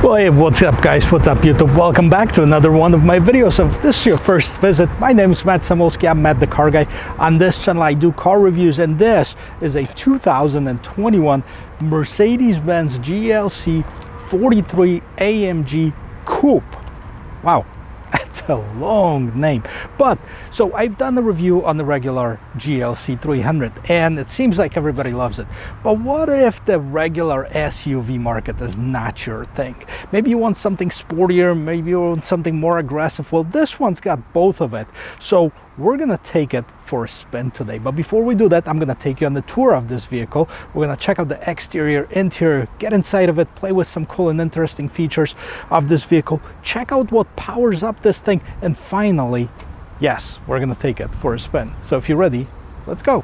Well, hey, what's up guys, what's up YouTube? Welcome back to another one of my videos. So if this is your first visit, my name is Matt Samolski. I'm Matt the Car Guy. On this channel I do car reviews, and this is a 2021 Mercedes-Benz GLC43 AMG Coupe. Wow, that's a long name. But so I've done a review on the regular GLC300 and it seems like everybody loves it. But what if the regular SUV market is not your thing? Maybe you want something sportier, maybe you want something more aggressive. Well, this one's got both of it. So we're gonna take it for a spin today. But before we do that, I'm gonna take you on the tour of this vehicle. We're gonna check out the exterior, interior, get inside of it, play with some cool and interesting features of this vehicle, check out what powers up this thing, and finally, yes, we're gonna take it for a spin. So if you're ready, let's go.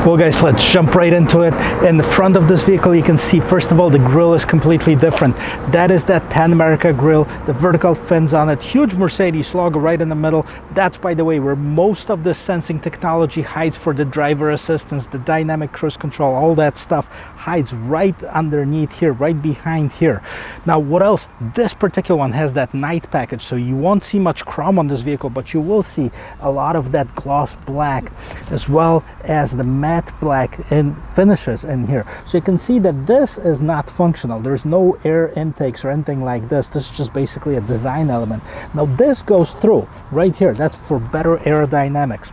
Well guys, let's jump right into it. In the front of this vehicle, you can see, first of all, the grille is completely different. That is that Pan America grille, the vertical fins on it, huge Mercedes logo right in the middle. That's, by the way, where most of the sensing technology hides for the driver assistance, the dynamic cruise control, all that stuff hides right underneath here, right behind here. Now, what else? This particular one has that night package, so you won't see much chrome on this vehicle, but you will see a lot of that gloss black, as well as the matte black and finishes in here. So you can see that this is not functional. There's no air intakes or anything like this. This is just basically a design element. Now this goes through right here. That's for better aerodynamics.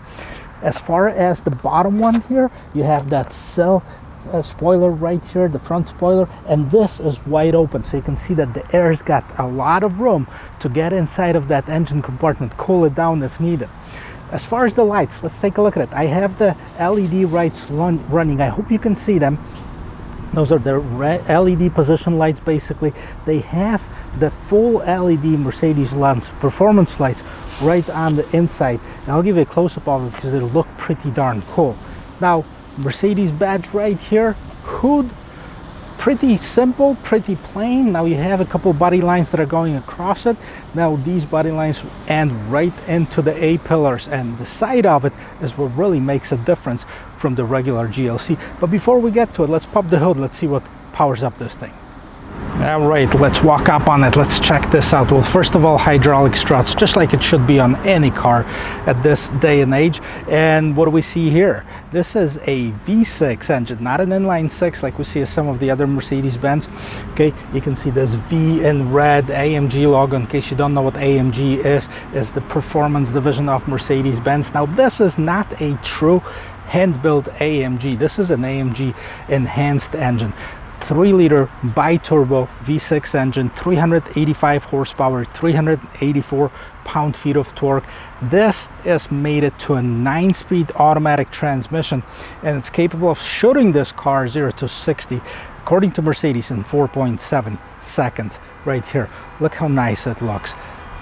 As far as the bottom one here, you have that sill spoiler right here, the front spoiler, and this is wide open, so you can see that the air's got a lot of room to get inside of that engine compartment, cool it down if needed. As far as the lights, let's take a look at it. I have the LED lights running. I hope you can see them. Those are the LED position lights. Basically, they have the full LED Mercedes lens performance lights right on the inside, and I'll give you a close-up of it because it'll look pretty darn cool. Now, Mercedes badge right here, hood, pretty simple, pretty plain. Now you have a couple body lines that are going across it. Now these body lines end right into the A pillars, and the side of it is what really makes a difference from the regular GLC. But before we get to it, let's pop the hood. Let's see what powers up this thing. All right, let's walk up on it. Let's check this out. Well, first of all, hydraulic struts, just like it should be on any car at this day and age. And what do we see here? This is a V6 engine, not an inline six like we see as some of the other Mercedes-Benz. Okay, you can see this V in red, AMG logo. In case you don't know what AMG is the performance division of Mercedes-Benz. Now, this is not a true hand-built AMG. This is an AMG enhanced engine. 3-liter bi-turbo V6 engine, 385 horsepower, 384 pound-feet of torque. This is mated to a 9-speed automatic transmission, and it's capable of shooting this car 0 to 60, according to Mercedes, in 4.7 seconds. Right here, look how nice it looks.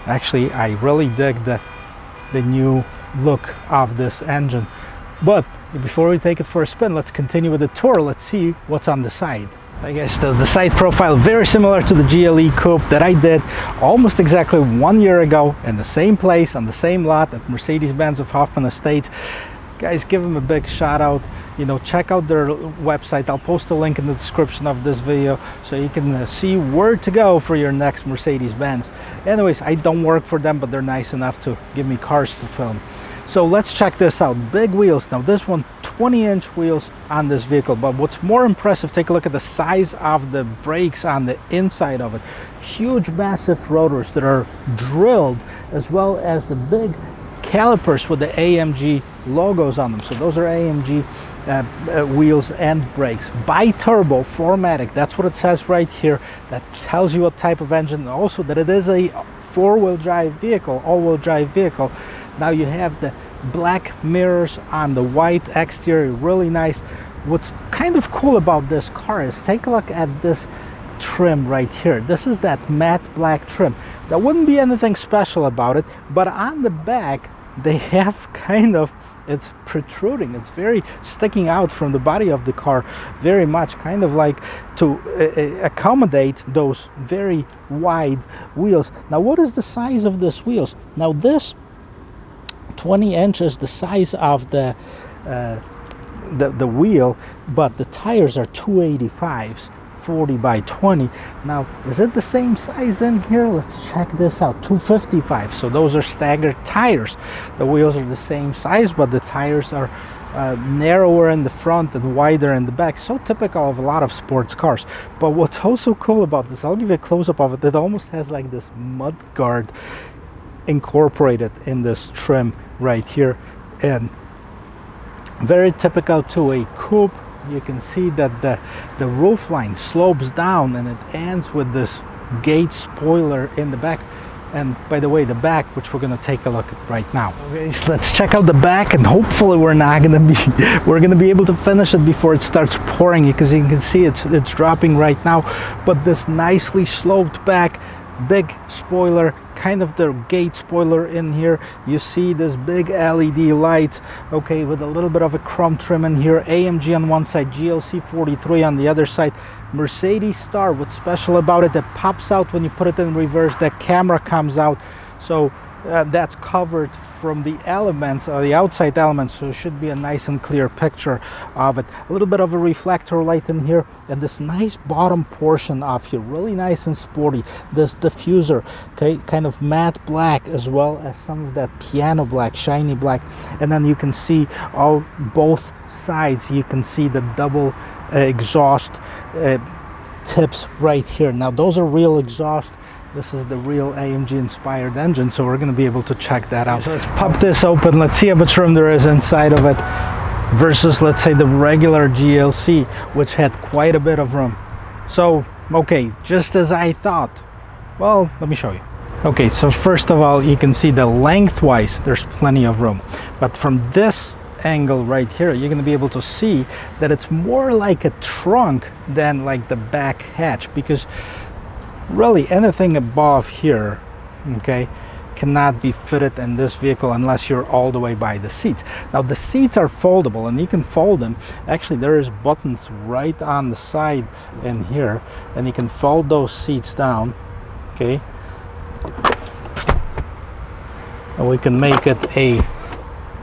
Actually, I really dig the new look of this engine. But before we take it for a spin, let's continue with the tour. Let's see what's on the side. I guess the side profile very similar to the GLE Coupe that I did almost exactly 1 year ago in the same place on the same lot at Mercedes-Benz of Hoffman Estates. guys, give them a big shout out. You know, check out their website. I'll post a link in the description of this video so you can see where to go for your next Mercedes-Benz. Anyways, I don't work for them, but they're nice enough to give me cars to film. So let's check this out. Big wheels. Now this one, 20-inch wheels on this vehicle, but what's more impressive, take a look at the size of the brakes on the inside of it. Huge, massive rotors that are drilled, as well as the big calipers with the AMG logos on them. So those are AMG wheels and brakes. Bi-turbo 4MATIC, that's what it says right here. That tells you what type of engine, and also that it is a four-wheel drive vehicle, all-wheel drive vehicle. Now you have the black mirrors on the white exterior, really nice. What's kind of cool about this car is take a look at this trim right here. This is that matte black trim. There wouldn't be anything special about it, but on the back they have kind of, it's protruding, it's very sticking out from the body of the car very much, kind of like to accommodate those very wide wheels. Now what is the size of this wheels? Now this 20 inches the size of the wheel, but the tires are 285s, 40 by 20. Now is it the same size in here? Let's check this out. 255. So those are staggered tires. The wheels are the same size, but the tires are narrower in the front and wider in the back. So typical of a lot of sports cars. But what's also cool about this, I'll give you a close-up of it, it almost has like this mud guard incorporated in this trim right here, and very typical to a coupe. You can see that the roof line slopes down and it ends with this gate spoiler in the back. And by the way, the back, which we're going to take a look at right now. Okay, so let's check out the back, and hopefully we're going to be able to finish it before it starts pouring, because you can see it's dropping right now. But this nicely sloped back, big spoiler, kind of the gate spoiler in here. You see this big LED light, okay, with a little bit of a chrome trim in here. AMG on one side, GLC43 on the other side. Mercedes star. What's special about it, that pops out when you put it in reverse, that camera comes out. So that's covered from the elements, or the outside elements, so it should be a nice and clear picture of it. A little bit of a reflector light in here, and this nice bottom portion of here, really nice and sporty. This diffuser, okay, kind of matte black, as well as some of that piano black, shiny black. And then you can see both sides, you can see the double exhaust tips right here. Now those are real exhaust. This is the real AMG inspired engine, so we're going to be able to check that out. So let's pop this open. Let's see how much room there is inside of it versus, let's say, the regular GLC, which had quite a bit of room. So, okay, just as I thought. Well, let me show you. Okay, so first of all, you can see the lengthwise, there's plenty of room. But from this angle right here, you're going to be able to see that it's more like a trunk than like the back hatch, because really anything above here, okay, cannot be fitted in this vehicle unless you're all the way by the seats. Now the seats are foldable, and you can fold them. Actually, there is buttons right on the side in here, and you can fold those seats down, okay, and we can make it a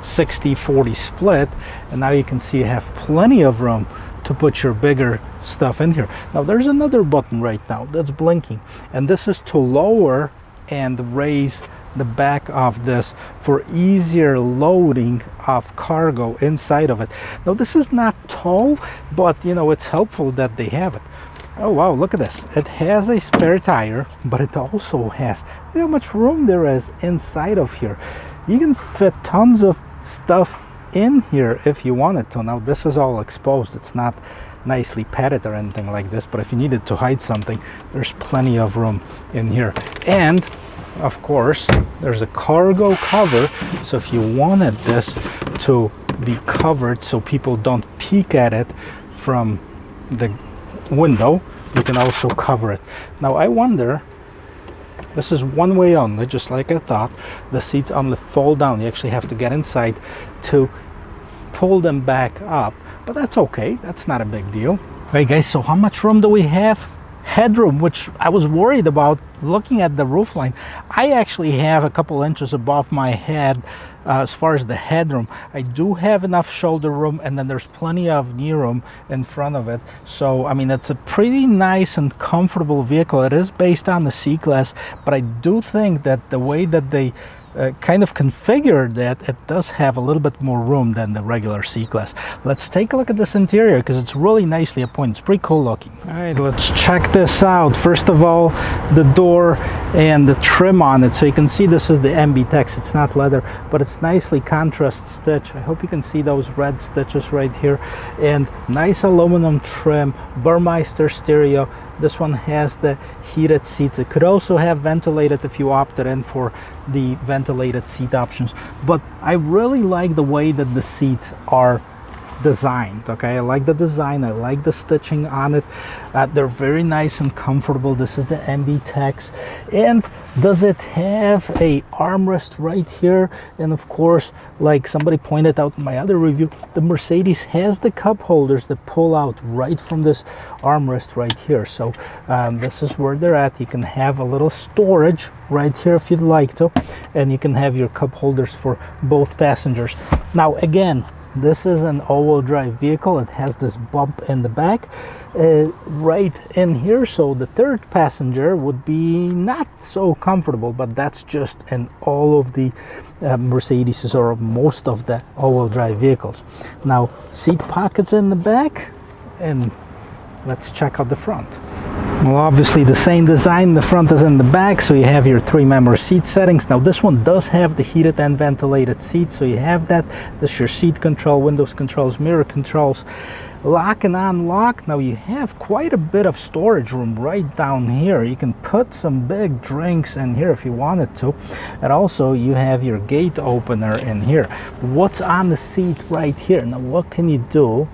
60-40 split, and now you can see you have plenty of room to put your bigger stuff in here. Now there's another button right now that's blinking, and this is to lower and raise the back of this for easier loading of cargo inside of it. Now this is not tall, but you know, it's helpful that they have it. Oh wow, look at this. It has a spare tire, but it also has, you know how much room there is inside of here. You can fit tons of stuff in here if you wanted to. Now this is all exposed, it's not nicely padded or anything like this, but if you needed to hide something, there's plenty of room in here. And of course there's a cargo cover, so if you wanted this to be covered so people don't peek at it from the window, you can also cover it. Now I wonder, this is one way only, just like I thought. The seats only fold down. You actually have to get inside to pull them back up, but that's okay, that's not a big deal. Right guys, so how much room do we have? headroom, which I was worried about looking at the roofline. I actually have a couple inches above my head as far as the headroom. I do have enough shoulder room, and then there's plenty of knee room in front of it. So I mean, it's a pretty nice and comfortable vehicle. It is based on the C-Class, but I do think that the way that they kind of configured that, it does have a little bit more room than the regular C-Class. Let's take a look at this interior because it's really nicely appointed. It's pretty cool looking. All right, let's check this out. First of all, the door and the trim on it. So you can see this is the MB Tex. It's not leather, but it's nicely contrast stitch. I hope you can see those red stitches right here. And nice aluminum trim, Burmeister stereo. This one has the heated seats. It could also have ventilated if you opted in for the ventilated seat options, but I really like the way that the seats are designed. Okay, I like the design, I like the stitching on it. They're very nice and comfortable. This is the MB Tex. And does it have a armrest right here? And of course, like somebody pointed out in my other review, the Mercedes has the cup holders that pull out right from this armrest right here. So this is where they're at. You can have a little storage right here if you'd like to, and you can have your cup holders for both passengers. Now again, this is an all-wheel drive vehicle. It has this bump in the back right in here, so the third passenger would be not so comfortable, but that's just in all of the Mercedes or most of the all-wheel drive vehicles. Now, seat pockets in the back, and let's check out the front. Well, obviously the same design, the front is in the back, so you have your 3-member seat settings. Now this one does have the heated and ventilated seats, so you have that. This is your seat control, windows controls, mirror controls, lock and unlock. Now you have quite a bit of storage room right down here. You can put some big drinks in here if you wanted to. And also you have your gate opener in here. What's on the seat right here? Now what can you do?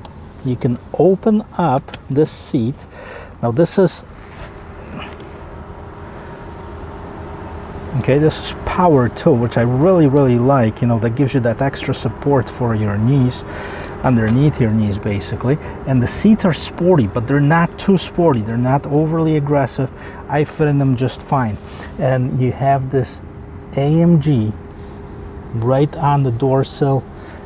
You can open up this seat. Now this is okay, this is power too, which I really like. You know, that gives you that extra support for your knees, underneath your knees basically. And the seats are sporty, but they're not too sporty. They're not overly aggressive. I fit in them just fine. And you have this AMG right on the door sill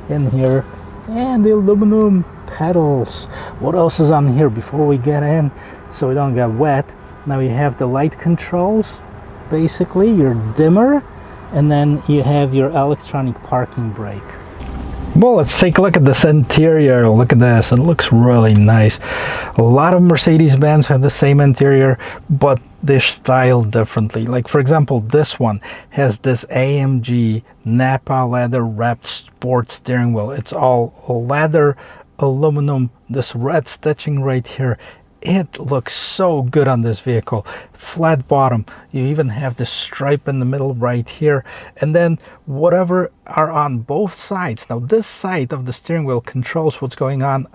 in here, and the aluminum pedals. What else is on here before we get in so we don't get wet? Now you have the light controls, basically your dimmer, and then you have your electronic parking brake. Well, let's take a look at this interior. Look at this, it looks really nice. A lot of Mercedes-Benz have the same interior, but they're styled differently. Like for example, this one has this AMG Napa leather wrapped sport steering wheel. It's all leather, aluminum, this red stitching right here. It looks so good on this vehicle. Flat bottom. You even have this stripe in the middle right here, and then whatever are on both sides. Now this side of the steering wheel controls what's going on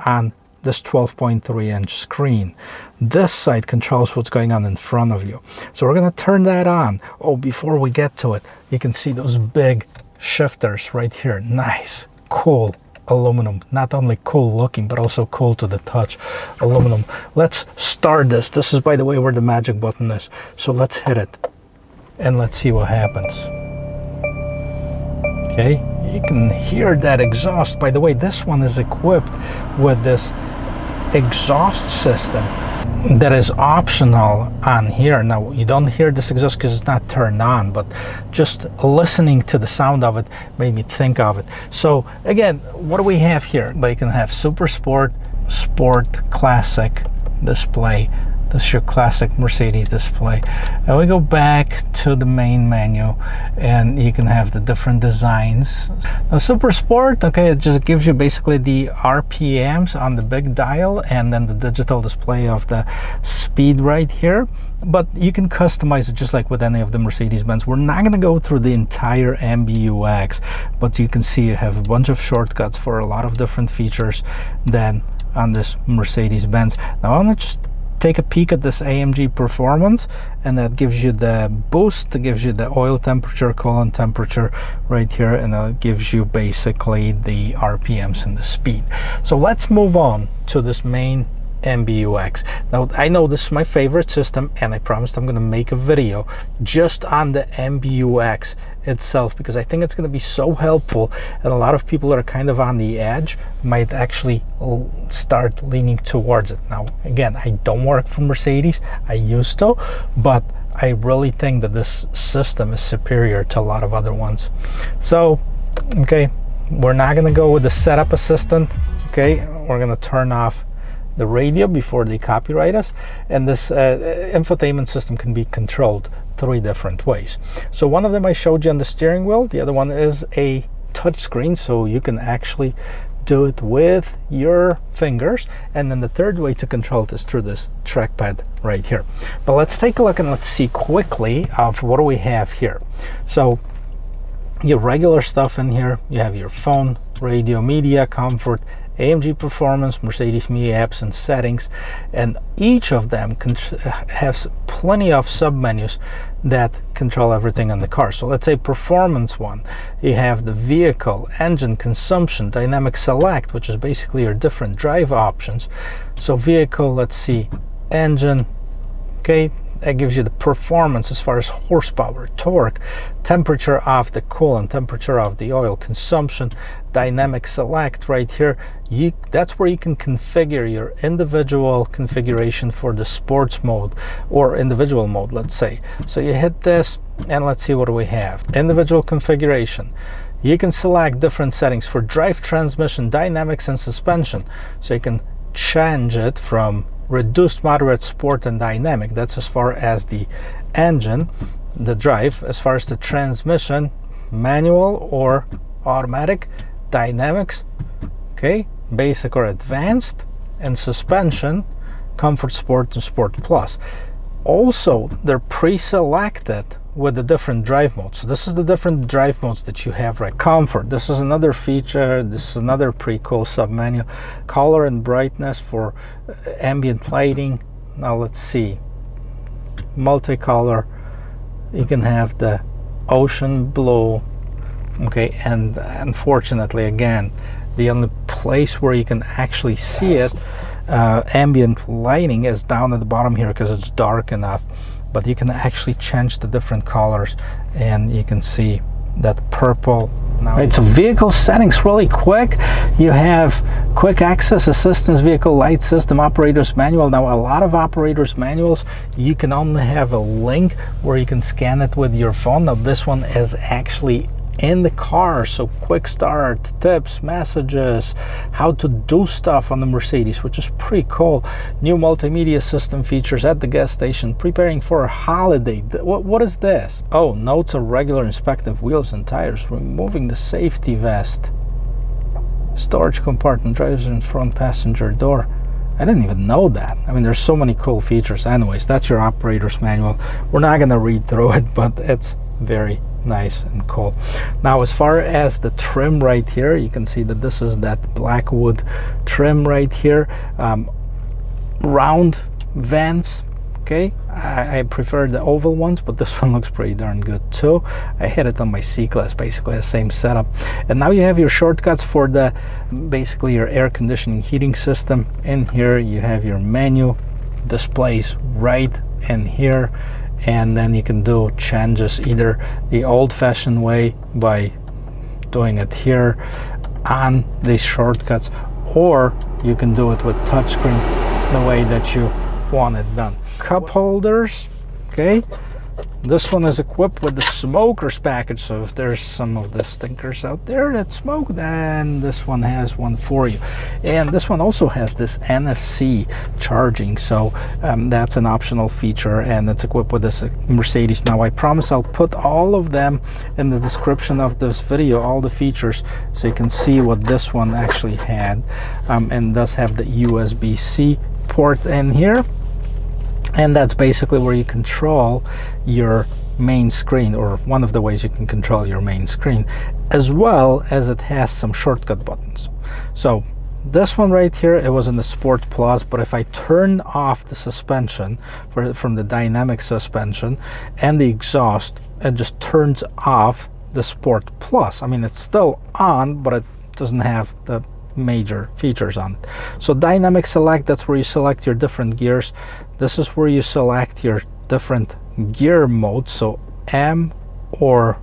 this 12.3-inch screen. This side controls what's going on in front of you. So we're going to turn that on. Oh, before we get to it, you can see those big shifters right here. Nice, cool aluminum. Not only cool looking, but also cool to the touch. Aluminum. Let's start this. This is, by the way, where the magic button is. So let's hit it and let's see what happens. Okay, you can hear that exhaust. By the way, this one is equipped with this exhaust system that is optional on here. Now you don't hear this exhaust because it's not turned on, but just listening to the sound of it made me think of it. So again, what do we have here? But you can have Super Sport, Sport, Classic display. This is your classic Mercedes display. And we go back to the main menu, and you can have the different designs. Now Super Sport, okay, it just gives you basically the RPMs on the big dial, and then the digital display of the speed right here. But you can customize it just like with any of the Mercedes-Benz. We're not going to go through the entire MBUX, but you can see you have a bunch of shortcuts for a lot of different features than on this Mercedes-Benz. Now I'm going to just take a peek at this AMG performance, and that gives you the boost, it gives you the oil temperature, coolant temperature right here, and it gives you basically the RPMs and the speed. So let's move on to this main MBUX. Now I know this is my favorite system, and I promised I'm going to make a video just on the MBUX itself, because I think it's going to be so helpful, and a lot of people that are kind of on the edge might actually start leaning towards it. Now again, I don't work for Mercedes, I used to, but I really think that this system is superior to a lot of other ones. So okay, we're not going to go with the setup assistant. Okay, we're going to turn off the radio before they copyright us, and this infotainment system can be controlled 3 different ways. So one of them I showed you on the steering wheel, the other one is a touch screen, so you can actually do it with your fingers, and then the third way to control it is through this trackpad right here. But let's take a look and let's see quickly of what do we have here. So your regular stuff in here, you have your phone, radio, media, comfort, AMG performance, Mercedes Me apps and settings, and each of them has plenty of submenus that control everything on the car. So let's say performance one, you have the vehicle, engine, consumption, dynamic select, which is basically your different drive options. So vehicle, let's see, engine, okay, that gives you the performance as far as horsepower, torque, temperature of the coolant, temperature of the oil, consumption, dynamic select right here. That's where you can configure your individual configuration for the sports mode or individual mode, let's say. So you hit this, and let's see what do we have. Individual configuration. You can select different settings for drive, transmission, dynamics, and suspension. So you can change it from reduced, moderate, sport, and dynamic. That's as far as the engine, the drive. As far as the transmission, manual or automatic, dynamics, okay, basic or advanced, and suspension, comfort, sport, and sport plus. Also, they're pre-selected with the different drive modes. So this is the different drive modes that you have, right? Comfort, this is another feature, this is another pretty cool submenu. Color and brightness for ambient lighting. Now let's see, multicolor, you can have the ocean blue, okay, and unfortunately again, the only place where you can actually see it, ambient lighting, is down at the bottom here because it's dark enough. But you can actually change the different colors, and you can see that purple. Now, right, so vehicle settings really quick. You have quick access assistance, vehicle light system, operators manual. Now a lot of operators manuals, you can only have a link where you can scan it with your phone. Now this one is actually in the car, so quick start, tips, messages, how to do stuff on the Mercedes, which is pretty cool. New multimedia system features at the gas station, preparing for a holiday. What is this? Oh, notes of regular inspective wheels and tires, removing the safety vest, storage compartment, drivers in front passenger door. I didn't even know that. I mean, there's so many cool features. Anyways, that's your operator's manual. We're not gonna read through it, but it's very nice and cool. Now as far as the trim right here, you can see that this is that black wood trim right here, round vents, okay. I prefer the oval ones, but this one looks pretty darn good too. I hit it on my C-Class, basically the same setup. And now you have your shortcuts for the basically your air conditioning heating system. In here you have your menu displays right in here, and then you can do changes either the old-fashioned way by doing it here on these shortcuts, or you can do it with touchscreen the way that you want it done. Cup holders, okay. This one is equipped with the smokers package, so if there's some of the stinkers out there that smoke, then this one has one for you. And this one also has this NFC charging, so that's an optional feature, and it's equipped with this Mercedes. Now I promise I'll put all of them in the description of this video, all the features, so you can see what this one actually had, and does have the USB-C port in here. And that's basically where you control your main screen, or one of the ways you can control your main screen, as well as it has some shortcut buttons. So this one right here, it was in the Sport Plus, but if I turn off the suspension from the dynamic suspension and the exhaust, it just turns off the Sport Plus. I mean, it's still on, but it doesn't have the major features on it. So dynamic select, that's where you select your different gears. This is where you select your different gear modes, so M or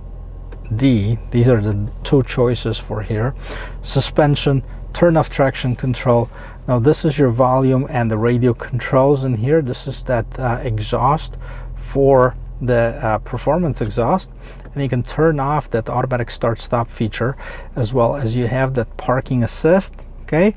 D. These are the two choices for here. Suspension, turn off traction control. Now this is your volume and the radio controls in here. This is that exhaust for the performance exhaust, and you can turn off that automatic start stop feature, as well as you have that parking assist. Okay,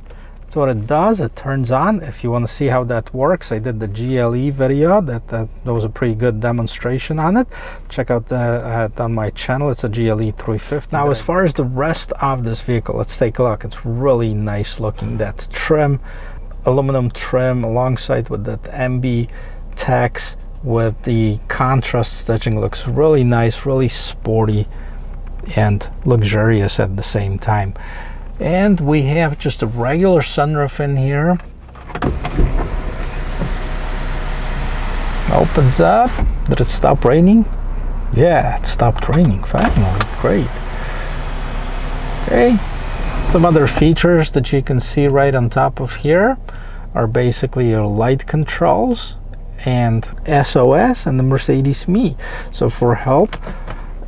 so what it does, it turns on. If you want to see how that works, I did the GLE video that was a pretty good demonstration on it. Check out the on my channel. It's a GLE43. Now as far as the rest of this vehicle, let's take a look. It's really nice looking. That trim, aluminum trim, alongside with that MB text with the contrast stitching, looks really nice, really sporty and luxurious at the same time. And we have just a regular sunroof in here. Opens up. Did it stop raining? Yeah, it stopped raining finally. Great. Okay, some other features that you can see right on top of here are basically your light controls and SOS and the Mercedes Me, so for help.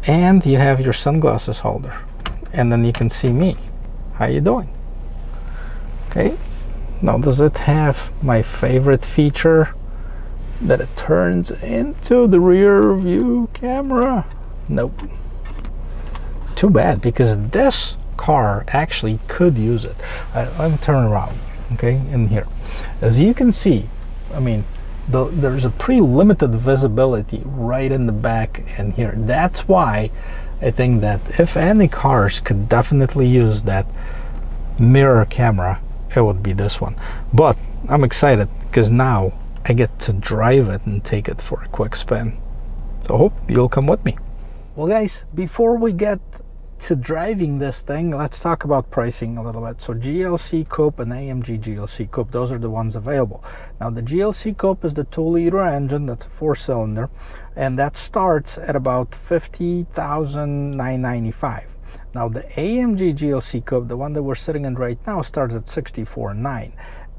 And you have your sunglasses holder, and then you can see me. How you doing? Okay, now does it have my favorite feature, that it turns into the rear view camera? Nope. Too bad, because this car actually could use it. Let me turn around, okay, in here. As you can see, I mean, there's a pretty limited visibility right in the back and here. That's why I think that if any cars could definitely use that mirror camera, it would be this one. But I'm excited because now I get to drive it and take it for a quick spin. So I hope you'll come with me. Well guys, before we get to driving this thing, let's talk about pricing a little bit. So GLC Coupe and AMG GLC Coupe, those are the ones available. Now the GLC Coupe is the 2-liter engine, that's a 4-cylinder, and that starts at about $50,995. Now the AMG GLC Coupe, the one that we're sitting in right now, starts at $64,900.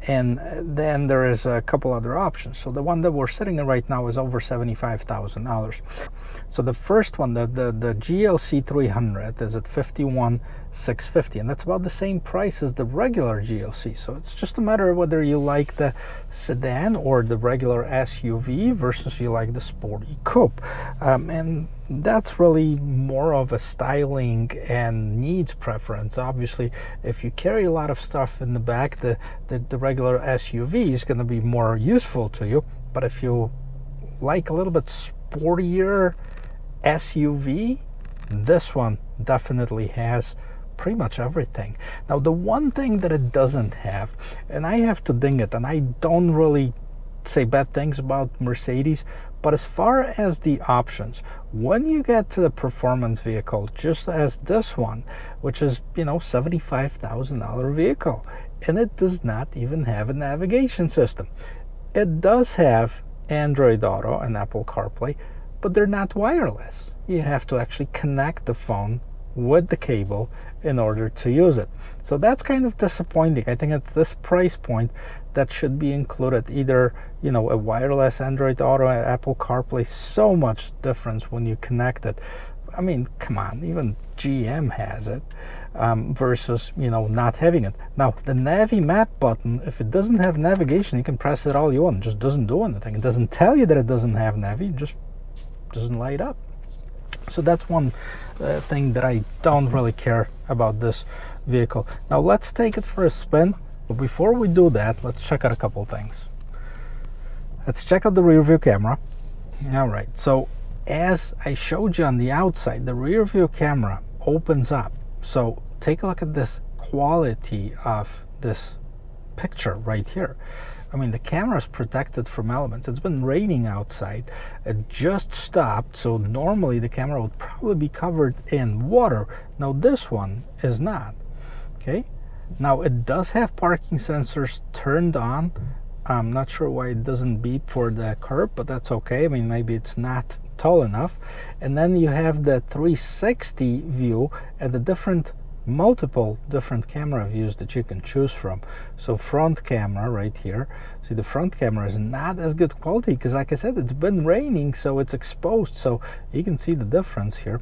And then there is a couple other options. So the one that we're sitting in right now is over $75,000. So the first one, the GLC300, is at $51,650, and that's about the same price as the regular GLC. So it's just a matter of whether you like the sedan or the regular SUV versus you like the sporty coupe. And that's really more of a styling and needs preference. Obviously, if you carry a lot of stuff in the back, the regular SUV is going to be more useful to you. But if you like a little bit sportier SUV, this one definitely has pretty much everything. Now the one thing that it doesn't have, and I have to ding it, and I don't really say bad things about Mercedes, but as far as the options, when you get to the performance vehicle, just as this one, which is, you know, $75,000 vehicle, and it does not even have a navigation system. It does have Android Auto and Apple CarPlay, but they're not wireless. You have to actually connect the phone with the cable in order to use it. So that's kind of disappointing. I think at this price point that should be included, either, you know, a wireless Android Auto, Apple CarPlay. So much difference when you connect it. I mean, come on, even GM has it, versus, you know, not having it. Now the Navi map button, if it doesn't have navigation, you can press it all you want, it just doesn't do anything. It doesn't tell you that it doesn't have Navi, it just doesn't light up. So that's one thing that I don't really care about this vehicle. Now let's take it for a spin. But before we do that, let's check out a couple things. Let's check out the rear view camera. All right, so as I showed you on the outside, the rear view camera opens up. So take a look at this quality of this picture right here. I mean, the camera is protected from elements. It's been raining outside. It just stopped, so normally the camera would probably be covered in water. Now this one is not. Okay, now it does have parking sensors turned on. I'm not sure why it doesn't beep for the curb, but that's okay. I mean, maybe it's not tall enough. And then you have the 360 view at the different multiple different camera views that you can choose from. So front camera right here, see the front camera is not as good quality because, like I said, it's been raining, so it's exposed, so you can see the difference here.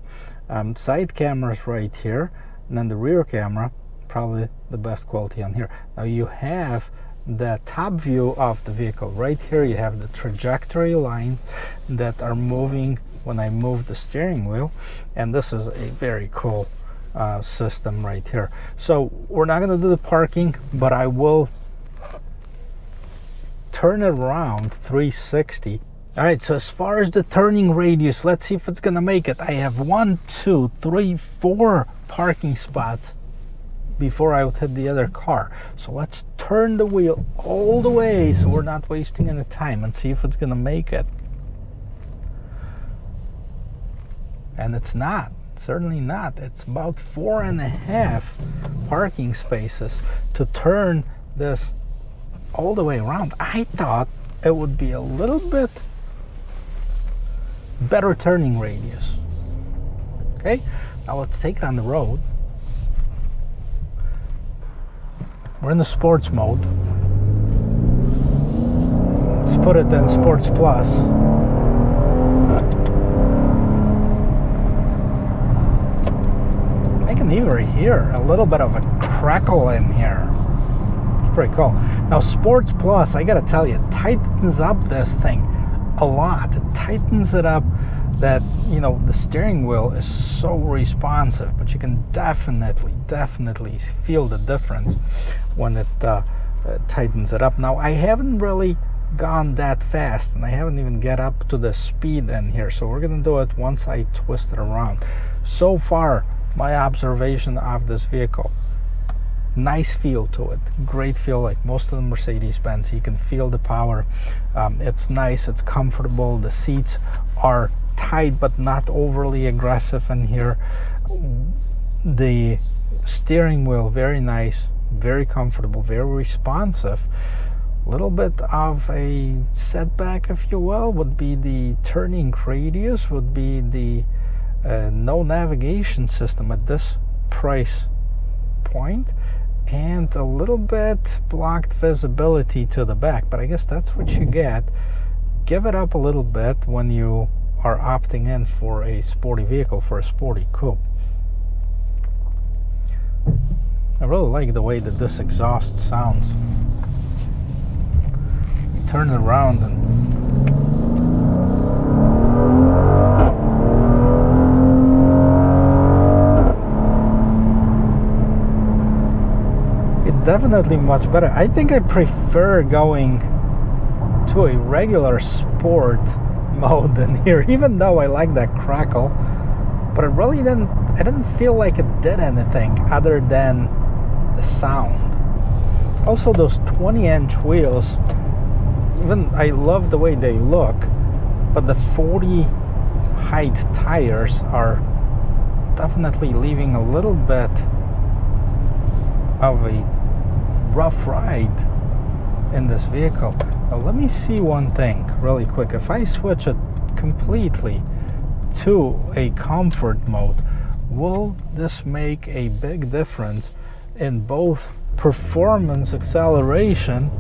Side cameras right here, and then the rear camera, probably the best quality on here. Now you have the top view of the vehicle right here. You have the trajectory lines that are moving when I move the steering wheel, and this is a very cool system right here. So we're not going to do the parking, but I will turn it around 360. All right, so as far as the turning radius, let's see if it's going to make it. I have 1, 2, 3, 4 parking spots before I would hit the other car. So let's turn the wheel all the way so we're not wasting any time and see if it's going to make it. And it's not. Certainly not. It's about 4.5 parking spaces to turn this all the way around. I thought it would be a little bit better turning radius. Okay, now let's take it on the road. We're in the sports mode. Let's put it in Sports Plus. I can even hear a little bit of a crackle in here. It's pretty cool. Now Sports Plus, I gotta tell you, it tightens up this thing a lot. It tightens it up that, you know, the steering wheel is so responsive, but you can definitely feel the difference when it tightens it up. Now I haven't really gone that fast, and I haven't even get up to the speed in here, so we're gonna do it once I twist it around. So far, my observation of this vehicle, nice feel to it, great feel, like most of the Mercedes-Benz. You can feel the power. It's nice, it's comfortable. The seats are tight but not overly aggressive in here. The steering wheel, very nice, very comfortable, very responsive. A little bit of a setback, if you will, would be the turning radius, would be the no navigation system at this price point, and a little bit blocked visibility to the back, but I guess that's what you get. Give it up a little bit when you are opting in for a sporty vehicle, for a sporty coupe. I really like the way that this exhaust sounds. You turn it around and it's definitely much better. I think I prefer going to a regular sport mode than here, even though I like that crackle, but I didn't feel like it did anything other than the sound. Also, those 20-inch wheels, even I love the way they look, but the 40 height tires are definitely leaving a little bit of a rough ride in this vehicle. Now let me see one thing really quick. If I switch it completely to a comfort mode, will this make a big difference in both performance, acceleration,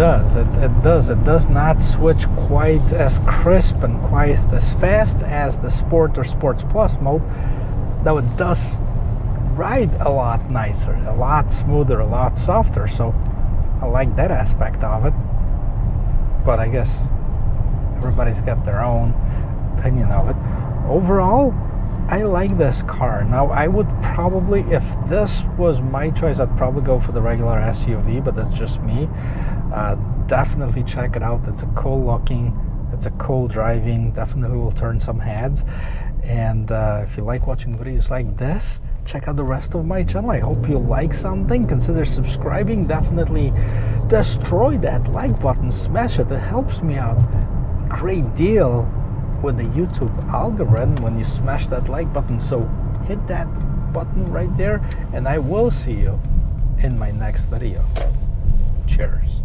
it does not switch quite as crisp and quite as fast as the Sport or Sports Plus mode, though it does ride a lot nicer, a lot smoother, a lot softer, so I like that aspect of it. But I guess everybody's got their own opinion of it. Overall, I like this car. Now I would probably, if this was my choice, I'd probably go for the regular SUV, but that's just me. Definitely check it out. It's a cool looking, it's a cool driving, definitely will turn some heads. And if you like watching videos like this, check out the rest of my channel. I hope you like something. Consider subscribing. Definitely destroy that like button, smash it. It helps me out a great deal with the YouTube algorithm when you smash that like button. So hit that button right there, and I will see you in my next video. Cheers.